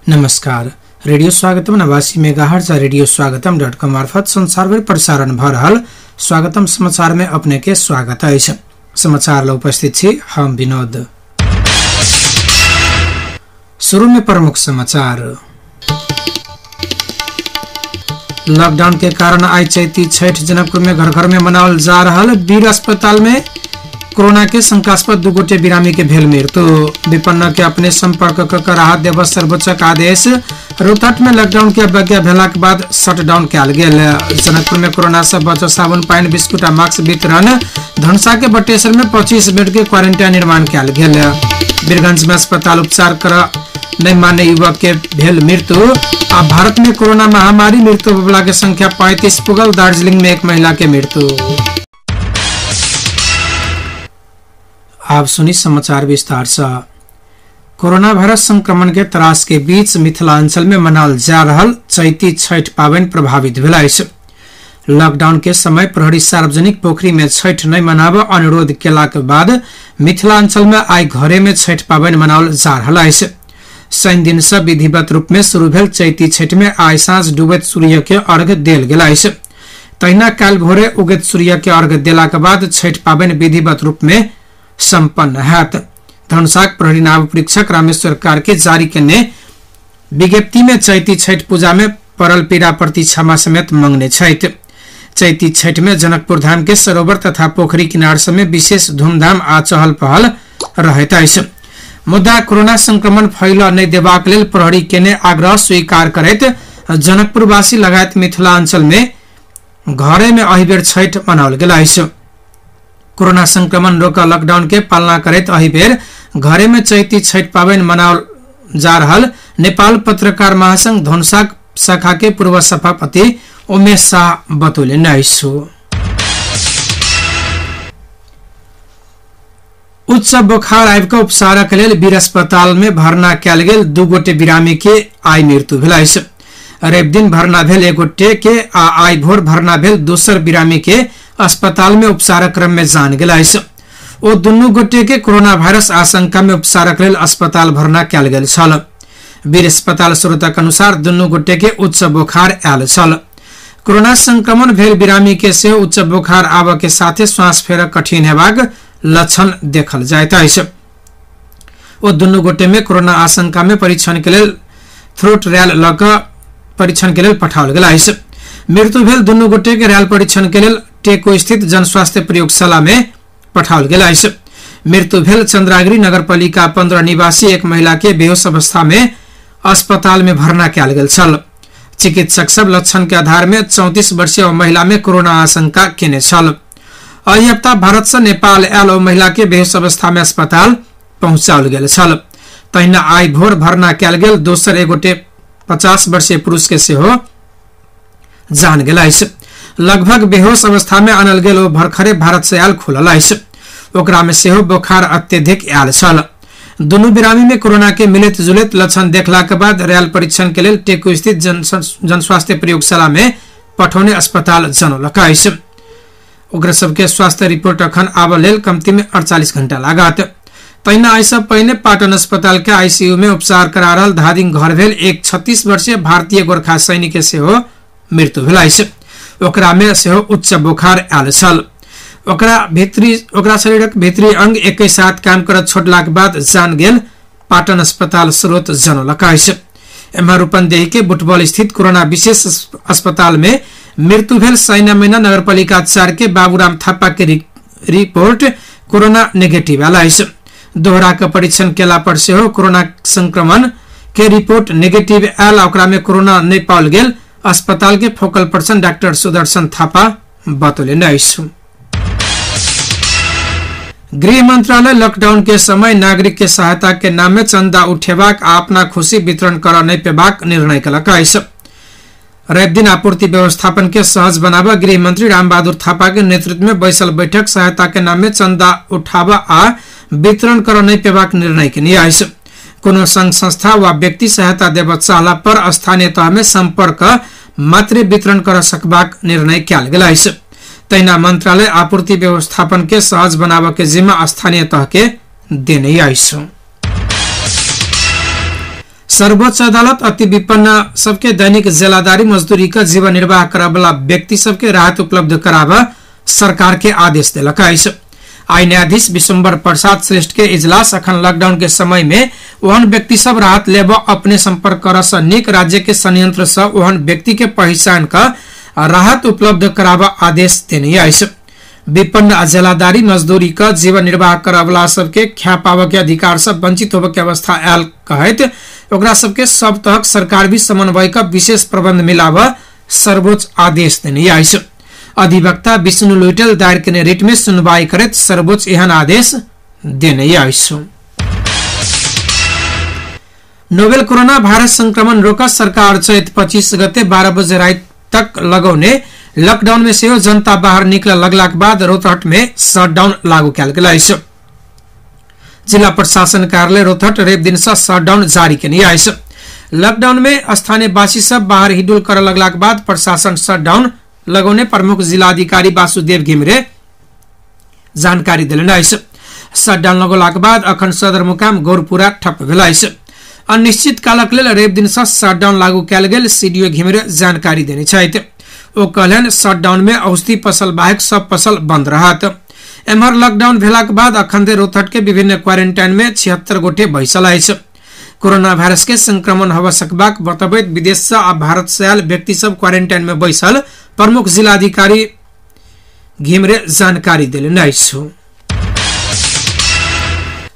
नमस्कार। रेडियो स्वागतम 89 megahertz radio स्वागतम.com मार्फत संसारभर प्रसारण भ रहल स्वागतम समाचार में अपने के स्वागत है। समाचार उपस्थित छी हम विनोद। शुरू में प्रमुख समाचार। लॉकडाउन के कारण आज चैती छठ जनकपुर में घर घर में मनावल जा रहा। वीर अस्पताल में कोरोना के शंकास्पद 2 गोटे बिरामी के भेल मृत्यु। विपन्न के अपने संपर्क कर राहत देव सर्वोच्च आदेश। रोहतट में लॉकडाउन के अवज्ञा भेला के बाद शटडाउन कल गेल। जनकपुर में कोरोना से बचाव साबुन पानी बिस्कुट आ मास्क वितरण। धनसा के बटेश्वर में 25 बेड के क्वारंटाइन निर्माण कल गेल। वीरगंज में अस्पताल उपचार कर नहीं माने युवक के भेल मृत्यु। आ भारत में कोरोना महामारी मृत्यु वाला के संख्या 35 पुगल। दार्जिलिंग में एक महिला के मृत्यु। आप सुनी समाचार विस्तार से। कोरोना वायरस संक्रमण के त्रास के बीच मिथिलांचल में मनाल जा रहा चैती छठ पावनि प्रभावित भेल। लॉकडाउन के समय प्रहरी सार्वजनिक पोखरी में छठ नहीं मनाब अनुरोध केला के बाद मिथिलांचल में आई घरे में छठ पावनि मनावल जा रहा। शनि दिन से विधिवत रूप में शुरू भेल चैती छठ में आई सांझ डूबैत सूर्य के अर्घ्य देल गेल। तहिना काल भोरे उगैत सूर्य के अर्घ्य देला के बाद छठ पावनि विधिवत रूप में संपन्न हैत। धनसाक प्रहरी नायब परीक्षक रामेश्वर कार्के जारी करने विज्ञप्ति में चैती छठ पूजा में परल पीड़ा प्रति क्षमा समेत मांगने छठ। चैती छठ में जनकपुर धाम के सरोवर तथा पोखरी किनार सब में विशेष धूमधाम आ चहल पहल रहत अछि। मुद्दा कोरोना संक्रमण फैल नहीं देबाक लेल प्रहरी केने आग्रह स्वीकार करैत जनकपुरवासी लगायत मिथिलांचल में घरे में एहि बेर छठ मनाओल गेल अछि। कोरोना संक्रमण रोक लॉकडाउन के पालना करैत एहि बेर घरे में चैती छठ पावनि मनाओल जा रहल नेपाल पत्रकार महासंघ धनसा शाखा के पूर्व सभापति उमेश शाह बतौलनि अछि। उच्च बोखार आबि कऽ उपचारक लेल वीर अस्पताल में भर्ना कयल गेल 2 गोटे बिरामी के आई मृत्यु भेल अछि। रवि दिन भर्ना भेल 1 गोटे के आ आई भोर भर्ना भेल दोसर बिरामी के अस्पताल में उपचारक क्रम में जान गेल अछि। ओ दुनू गोटे के कोरोना वायरस आशंका में उपचारक लेल अस्पताल भर्ना कयल गेल छल। वीर अस्पताल स्रोतक अनुसार दुनू गोटे के उच्च बोखार आयल छल। कोरोना संक्रमण भेल बिरामी के से उच्च बोखार आबऽ के साथे श्वास फेरऽ कठिन हेबाक लक्षण देखल जाइत अछि। ओ दुनू गोटे में कोरोना आशंका में परीक्षण के लेल थ्रोट रैल लऽ कऽ परीक्षण के लेल पठाओल गेल अछि। मृत्यु भेल दुनू गोटे के रैल परीक्षण के लेल टेको स्थित जन स्वास्थ्य प्रयोगशाला में पठाओल गेल अछि। मृत्यु भेल चंद्रागिरी नगरपालिका 15 निवासी एक महिला के बेहोश अवस्था में अस्पताल में भर्ना कयल गेल छल। चिकित्सक सब लक्षण के आधार में 34 वर्षीय महिला में कोरोना आशंका केने छल। एहि हफ्ता भारत से नेपाल आयल ओ महिला के बेहोश अवस्था में अस्पताल पहुंचाओल गेल छल। तहिना आई भोर भर्ना कयल गेल दोसर 1 गोटे 50 वर्षीय पुरुष के सेहो जान गेल अछि। लगभग बेहोश अवस्था में आनल गेल ओ भरखरे भारत से आयल खुलल अछि। ओकरा में सेहो बोखार अत्यधिक आयल छल। दुनू बिरामी में कोरोना के मिलत जुलत लक्षण देखला के बाद रैल परीक्षण के लेल टेको स्थित जन स्वास्थ्य प्रयोगशाला में पठौने अस्पताल जनौलक अछि। ओकरा सबके स्वास्थ्य रिपोर्ट अखन आबऽ लेल कमती में 48 घंटा लागत। तहिना एहि सब पहिने पाटन अस्पताल के आईसीयू में उपचार करा रहल धादिंग घर भेल एक 36 वर्षीय भारतीय गोरखा सैनिक के सेहो मृत्यु भेल अछि। ओकरा में सेहो उच्च बोखार आयल छल। ओकरा शरीरक भीतरी अंग एकै साथ काम करत छोड़ला के बाद जान गेल पाटन अस्पताल स्रोत जनौलक अछि। एम्हर रूपन्देही के बुटबॉल स्थित कोरोना विशेष अस्पताल में मृत्यु भेल सैना मैना नगरपालिका 4 के बाबूराम थापा के रिपोर्ट कोरोना नेगेटिव आयल अछि। दोहरा के परीक्षण केला पर सेहो कोरोना संक्रमण के रिपोर्ट नेगेटिव आयल। ओकरा में कोरोना नहीं पाओल गेल अस्पताल के focal person doctor Sudarshan Thapa बतौलनि अछि। गृह मंत्रालय लॉकडाउन के समय नागरिक के सहायता के नाम में चंदा उठेबाक आ अपना खुशी वितरण कर नहीं पेबाक निर्णय कलक अछि। रवि दिन आपूर्ति व्यवस्थापन के सहज बनाबा गृह मंत्री रामबहादुर थापा के नेतृत्व में बैसल बैठक सहायता के नाम में चंदा उठाबा आ वितरण कर नहीं पेबाक निर्णय के लिए अछि। कोनो संघ संस्था वा व्यक्ति सहायता देबऽ चाहला पर स्थानीय तह में संपर्क मात्र वितरण कर सकबाक निर्णय कयल गेल अछि। तहिना मंत्रालय आपूर्ति व्यवस्थापन के सहज बनाबऽ के जिम्मा स्थानीय तह के देने अछि। सर्वोच्च अदालत अति विपन्न सबके दैनिक जेलादारी मजदूरी का जीवन निर्वाह करावला व्यक्ति सबके राहत उपलब्ध करावा सरकार के आदेश दिलक अछि। आई न्यायाधीश विश्वम्बर प्रसाद श्रेष्ठ के इजलास अखन लॉकडाउन के समय में ओहन व्यक्ति सब राहत लेब अपने संपर्क कर निक राज्य के संयंत्र से ओहन व्यक्ति के पहचान का राहत उपलब्ध करावा आदेश देने अछि। विपन्न जेलादारी मजदूरी का जीवन निर्वाह करावला सबके ख्या पाव के अधिकार से वंचित होबे के अवस्था आयल कहत ओकरा सबके सब तहक सरकार भी समन्वय का विशेष प्रबंध मिलावा सर्वोच्च आदेश देने अछि। अधिवक्ता विष्णु लुइटेल दायर केने रिट में सुनवाई करत सर्वोच्च एहन आदेश देने अछि। नोवेल कोरोना भाइरस संक्रमण रोका सरकार चैत 25 गते 12 बजे रात तक लगौने लॉकडाउन में से जनता बाहर निकल लगला के बाद रोहतट में शटडाउन लागू कयल गेल अछि। जिला प्रशासन कार्यालय रोहतट रेप दिन से शटडाउन जारी केने अछि। लॉकडाउन में स्थानीय वासी सब बाहर हिडुल कर लगला के बाद प्रशासन शटडाउन लगौने प्रमुख जिलाधिकारी वासुदेव घिमिरे जानकारी दिलन अछि। शटडाउन लगौला के बाद अखन सदर मुकाम गौरपुरा ठप भेल अछि। अनिश्चित कालक लेल रेप दिन से शटडाउन लागू कयल गेल सीडीओ घिमिरे जानकारी देने छथि। ओ कहलन शटडाउन में औषधि फसल बाहेक सब फसल बंद रहत। एम्हर लॉकडाउन भेला के बाद अखन रोहतट के विभिन्न क्वारेंटाइन में 76 गोटे बैसल अछि। कोरोना वायरस के संक्रमण होबा सकबाक बतबैत विदेश से आ भारत से आयल व्यक्ति सब क्वारेंटाइन में बैसल प्रमुख जिलाधिकारी घिमिरे जानकारी देलन अछि।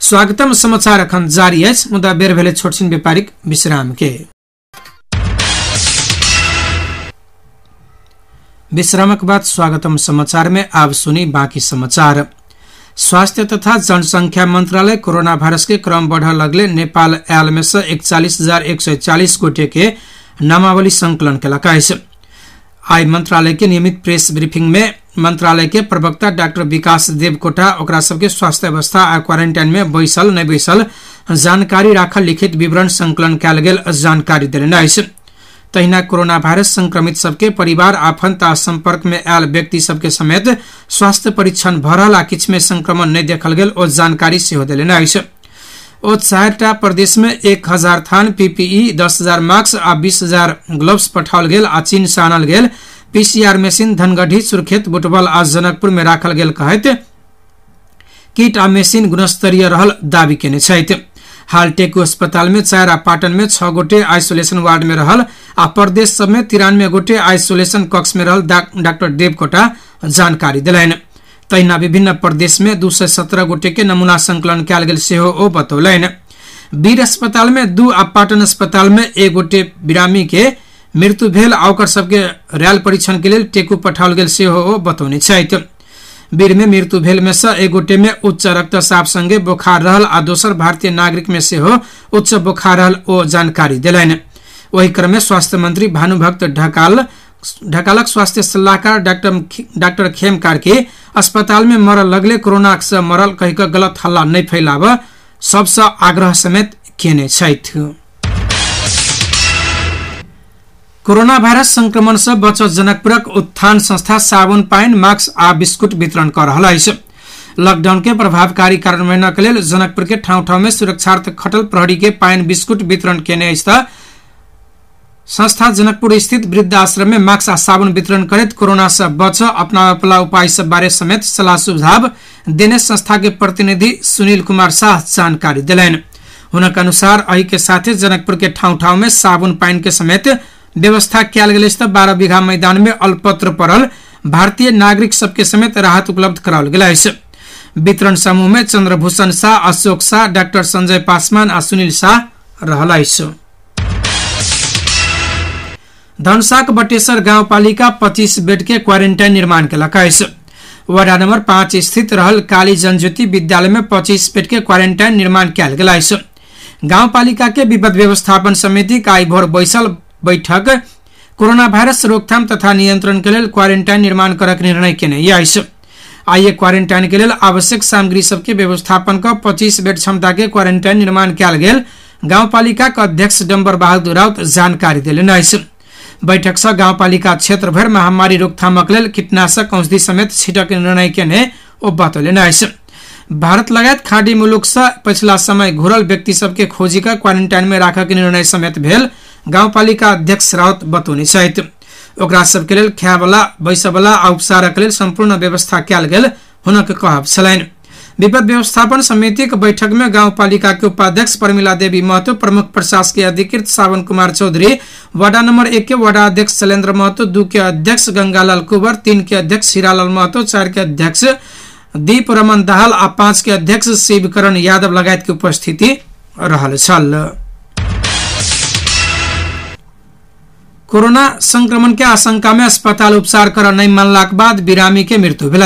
स्वागतम समाचार अखन जारी अछि मुदा बेर भेले छोटछिन व्यापारिक विश्राम के। विश्राम के बाद स्वागतम समाचार में अब सुनी बाकी समाचार। स्वास्थ्य तथा जनसंख्या मंत्रालय कोरोना वायरस के क्रम बढ़ लगले नेपाल आयल में से 41,140 गोटे के नामावली संकलन कलक अछि। आई मंत्रालय के नियमित प्रेस ब्रीफिंग में मंत्रालय के प्रवक्ता डॉक्टर विकास देवकोटा ओकरा सबके स्वास्थ्य अवस्था आ क्वारेंटाइन में बैसल नहीं बैसल जानकारी राखल लिखित विवरण संकलन कयल गेल जानकारी देने अछि। तहिना कोरोना वायरस संक्रमित सबके परिवार आफंत आ संपर्क में आयल व्यक्ति सबके समेत स्वास्थ्य परीक्षण भरल आ किछ में संक्रमण नहीं देखल गेल ओ जानकारी सेहो देने अछि। ओ 4टा प्रदेश में 1000 थान पीपीई 10,000 मास्क आ 20,000 ग्लव्स पठाओल गेल आ चीन से आनल गेल पीसीआर मशीन धनगढ़ी सुर्खेत बुटवल आ जनकपुर में राखल गेल कहत किट आ मशीन गुणस्तरीय रहल दावी केने छथि। हाल टेकू अस्पताल में 4 आ पाटन में 6 गोटे आइसोलेशन वार्ड में रहल आ प्रदेश सब में 93 गोटे आइसोलेशन कक्ष में रहल डॉक्टर देवकोटा जानकारी दिलैन। तहिना विभिन्न प्रदेश में 217 गोटे के नमूना संकलन कयल गेल सेहो ओ बतौलैन। वीर अस्पताल में 2 आ पाटन अस्पताल में 1 गोटे बिरामी के मृत्यु भेल आ ओकर सबके रैल परीक्षण के लिए टेकू पठाओल गेल सेहो ओ बतौने छथि। वीर में मृत्यु भेल में से 1 गोटे में उच्च रक्तचाप संगे बुखार रहल आ दोसर भारतीय नागरिक में सेहो उच्च बुखार रहल ओ जानकारी दिलैन। वही क्रम में स्वास्थ्य मंत्री भानुभक्त ढकालक स्वास्थ्य सलाहकार डॉक्टर खेमकार के अस्पताल में मरल लगले कोरोना से मरल कहि के गलत हल्ला नहीं फैलाव सबसे आग्रह समेत केने छथि। कोरोना वायरस संक्रमण से बचत जनकपुरक उत्थान संस्था साबुन पाइन मास्क आ बिस्कुट वितरण कर रहल अछि। लॉकडाउन के प्रभावकारी कार्यान्वयन के लेल जनकपुर के ठाव ठाव में सुरक्षार्थ खटल प्रहरी के पाइन बिस्कुट वितरण केने अछि। संस्था जनकपुर स्थित वृद्ध आश्रम में मास्क आ साबुन वितरण करत कोरोना से बच अपना उपाय सब बारे समेत सलाह सुझाव देने संस्था के प्रतिनिधि सुनील कुमार शाह जानकारी दिलैन। हुनक अनुसार एहि के साथे जनकपुर के ठाव ठाव में साबुन पाइन के समेत व्यवस्था कयल गेल अछि। 12 बीघा मैदान में अल्पत्र पड़ल भारतीय नागरिक सबके समेत राहत उपलब्ध कराओल गेल अछि। वितरण समूह में चंद्रभूषण शाह, अशोक शाह, डॉक्टर संजय पासवान आ सुनील शाह रहल अछि। धनसाक बटेसर गांवपालिका 25 बेड के क्वारेंटाइन निर्माण कयलक अछि। वार्ड नंबर 5 स्थित रहल काली जनज्योति विद्यालय में 25 बेड के क्वारेंटाइन निर्माण कयल गेल अछि। गांवपालिका के विपद व्यवस्थापन समिति का आई भोर बैसल बैठक कोरोना वायरस रोकथाम तथा नियंत्रण के लिए क्वारेंटाइन निर्माण करक निर्णय केने अछि। आइए क्वारेंटाइन के लिए आवश्यक सामग्री सबके व्यवस्थापन का 25 बेड क्षमता के क्वारेंटाइन निर्माण कयल गेल गांवपालिका के अध्यक्ष डम्बर बहादुर राउत जानकारी देलनि अछि। बैठक से गांवपालिका क्षेत्र भर महामारी रोकथामक लेल कीटनाशक औषधि समेत छिटक निर्णय केने ओ बतौलनि अछि। भारत लगायत खाड़ी मुलुक से पछिला समय घुरल व्यक्ति सबके खोजी का क्वारेंटाइन में राखऽ के निर्णय समेत भेल गाउँपालिका अध्यक्ष राउत बतौनी छथि। ओकरा सबके लेल खाय वाला, बैसऽ वाला आ उपचारक लेल संपूर्ण व्यवस्था कयल गेल हुनक कहब छलनि। विपद व्यवस्थापन समिति के बैठक में गाउँपालिका के उपाध्यक्ष प्रमिला देवी महतो, प्रमुख प्रशासकीय अधिकृत सावन कुमार चौधरी, वार्ड नंबर 1 के वार्ड अध्यक्ष शैलेंद्र महतो, 2 के अध्यक्ष गंगालाल कुंवर, 3 के अध्यक्ष हीरालाल महतो, 4 के अध्यक्ष दीप रमन दाहाल आ 5 के अध्यक्ष शिवकरण यादव लगायत के उपस्थिति रहल छल। कोरोना संक्रमण के आशंका में अस्पताल उपचार कर नहीं मानलाक बाद बिरामी के मृत्यु भेल।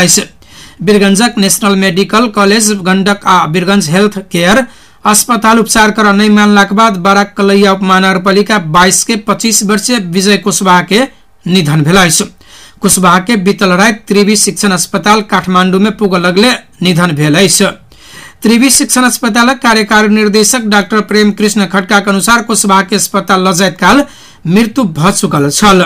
वीरगंजक नेशनल मेडिकल कॉलेज गंडक आ वीरगंज हेल्थ केयर अस्पताल उपचार कर नहीं मानलाक बाद बाराक कलैया उपमहानगरपालिका 22 के 25 वर्षीय विजय कुशवाहा के निधन भेल। कुशवाहा के बीतल रात त्रिवी शिक्षण अस्पताल काठमांडू में पुग लगले निधन भेल। त्रिवी शिक्षण अस्पताल कार्यकारी निर्देशक डॉक्टर प्रेम कृष्ण खटका के अनुसार कुशवाहा के अस्पताल लजैत काल मृत्यु भ चुकल छल।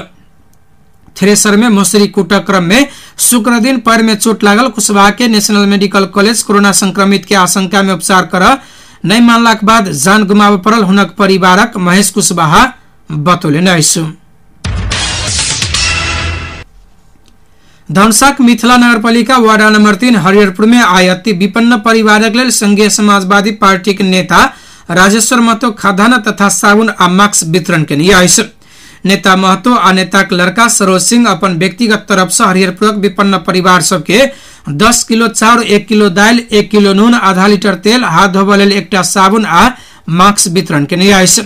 थ्रेसर में मोसरी कूटक क्रम में शुक्र दिन पैर में चोट लागल कुशवाहा के नेशनल मेडिकल कॉलेज कोरोना संक्रमित के आशंका में उपचार कर नहीं मानलाक बाद जान गुमाव पड़ल हुनक परिवारक महेश कुशवाहा बतौलनि। धनसाक मिथिला नगरपालिका वार्ड नंबर 3 हरिहरपुर में आय अति विपन्न परिवारक लेल संघीय समाजवादी पार्टी के नेता राजेश्वर महतो खाद्यान्न तथा साबुन आ मास्क वितरण के लिए नेता महतो आ नेता के लड़का सरोज सिंह अपन व्यक्तिगत तरफ से हरिहरपुरक विपन्न परिवार सबके 10 किलो चाउर, 1 किलो दाल, 1 किलो नून, आधा लीटर तेल, हाथ धोबा लेल एकटा साबुन आ मास्क वितरण के लिए।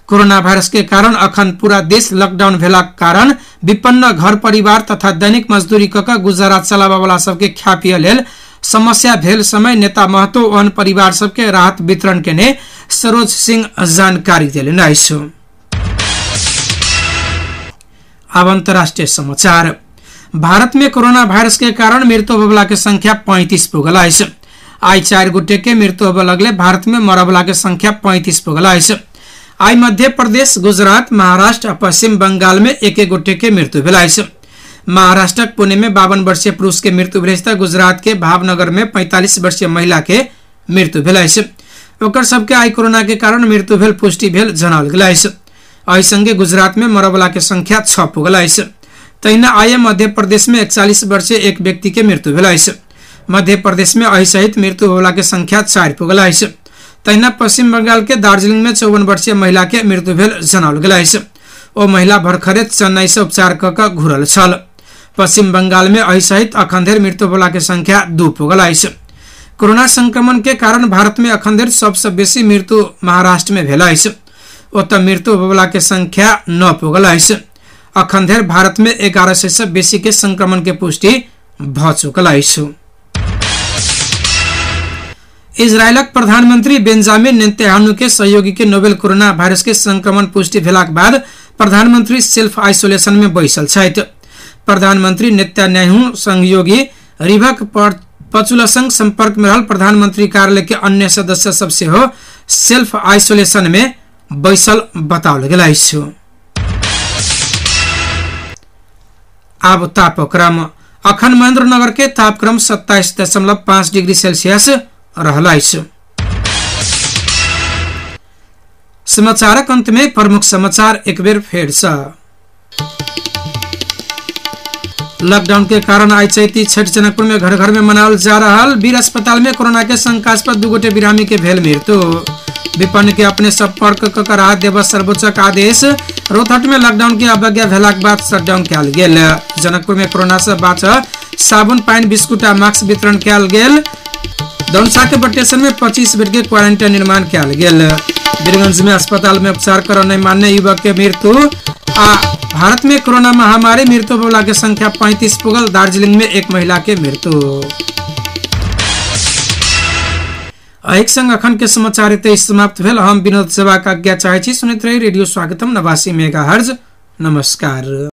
कोरोना वायरस के कारण अखन पूरा देश लॉकडाउन भेला कारण विपन्न घर परिवार तथा दैनिक मजदूरी कऽ गुजारा चलाबा वाला सबके खाय पिय लेल समस्या भेल समय नेता महतो ओहन परिवार सबके राहत वितरण केने सरोज सिंह जानकारी देलनि। अब अंतर्राष्ट्रीय समाचार। भारत में कोरोना वायरस के कारण मृत्यु होबला के संख्या 35 पुगल। आई 4 गोटे के मृत्यु होबे लगले भारत में मरबला के संख्या 35 पुगल। आई मध्य प्रदेश, गुजरात, महाराष्ट्र और पश्चिम बंगाल में एक गोटे के मृत्यु भेल। महाराष्ट्र पुणे में 52 वर्षीय पुरुष के मृत्यु भेल। गुजरात के भावनगर में 45 वर्षीय महिला के मृत्यु भेल। ओकर सबके आई कोरोना के कारण मृत्यु भेल पुष्टि भेल जनाओल गेल। एहि संगे गुजरात में मरबला के संख्या 6 पुगल। तहिना आई मध्य प्रदेश में 41 वर्षीय एक व्यक्ति के मृत्यु भेल। मध्य प्रदेश में एहि सहित मृत्यु होबला के संख्या 4 पुगल। तहिना पश्चिम बंगाल के दार्जिलिंग में 54 वर्षीय महिला के मृत्यु भेल जनाओल गेल। ओ महिला भरखरे चेन्नई से उपचार कऽ घुरल छल। पश्चिम बंगाल में एहि सहित अखन धरि मृत्यु होबला के संख्या 2 पुगल। कोरोना संक्रमण के कारण भारत में अखन धरि सबसे बेसी मृत्यु महाराष्ट्र में भेल। ओतऽ मृत्यु होबला के संख्या 9 पुगल। अखन धरि भारत में 1100 से बेसी के संक्रमण के पुष्टि भ चुकल। इजरायलक प्रधानमंत्री बेंजामिन नेतन्याहू के सहयोगी के नोवेल कोरोना वायरस के संक्रमण पुष्टि भेलाक बाद प्रधानमंत्री सेल्फ आइसोलेशन में बैसल छथि। प्रधानमंत्री नेतन्याहू सहयोगी रिभक पचुला संग संपर्क में रहल प्रधानमंत्री कार्यालय के अन्य सदस्य सब सेहो सेल्फ आइसोलेशन में बैसल बताओल गेल। अब तापक्रम। अखन महेंद्रनगर के तापक्रम 27.5 डिग्री सेल्सियस रहल। समाचारक अंत में प्रमुख समाचार एक बेर फेर से। लॉकडाउन के कारण आई चैती छठ जनकपुर में घर घर में मनावल जा रहा। वीर अस्पताल में कोरोना के शंकास्पद 2 गोटे बिरामी के भेल मृत्यु। विपन्न के अपने संपर्क कर राहत देव सर्वोच्च आदेश। रोहतट में लॉकडाउन की अवज्ञा भेलाक बाद शटडाउन कयल गेल। जनकपुर में कोरोना से बाँच साबुन, पानी, बिस्कुट आ मास्क वितरण कयल गेल। दौसा के बटेसन में 25 बेड के क्वारंटाइन निर्माण कयल गेल। वीरगंज में अस्पताल में उपचार कर नहीं मानने युवक के मृत्यु। भारत में कोरोना महामारी मृत्यु होबला के संख्या 35 पुगल। दार्जिलिंग में एक महिला के मृत्यु। एक संग अखन के समाचार एतै समाप्त भेल। हम विनोद सेवा का आज्ञा चाहै छी। सुनैत रही रेडियो स्वागतम 89 मेगाहर्ज। नमस्कार।